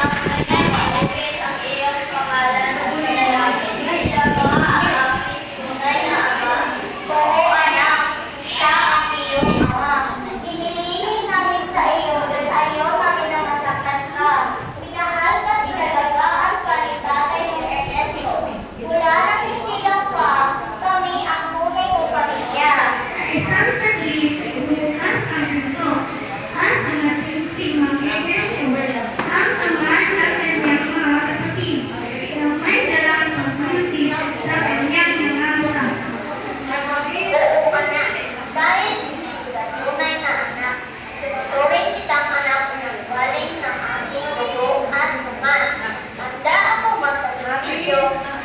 Bakit ang iyong pangalan sa lalaki? Siya ba ang aking tunay na ama? Oo, anak. Siya ang iyong ama. Hinilingin namin sa iyo dahil ayaw namin na masaktan ka. Minahal ka tinalagaan ka ni Tatay ng Ernesto. Mula nagsisigang ka, kami ang tunay mong pamilya. Isang saglit, bumukas ang pinto at dumating si Mang Ernesto, ang ama ng kanyang mga kapatid, na may dalang pagmumusit sa kanyang mga mata. Oo, anak. Dahil tunay na anak, tuturing kitang anak ng galing ng aking dugo at naman. Handa ako magsakripisyo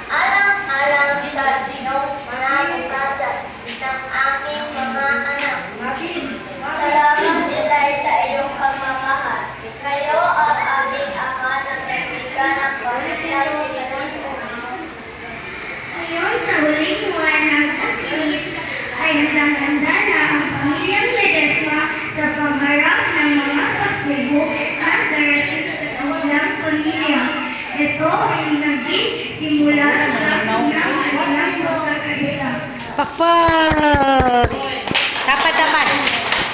alang-alang sa kinabukasan ng aking mga anak. Salamat nilay sa iyong pagmamahal. Kayo ang aming ama na sariligan ng pamilyang Pilipino. Ngayon sa huling buwan ng tag-init ay handang-handa na ang pamilyang Ledesma sa pagharap ng mga pagsubok at darating sa kanilang pamilya. Ito ay naging simula ng kanilang pagkakaisa. Pakpak!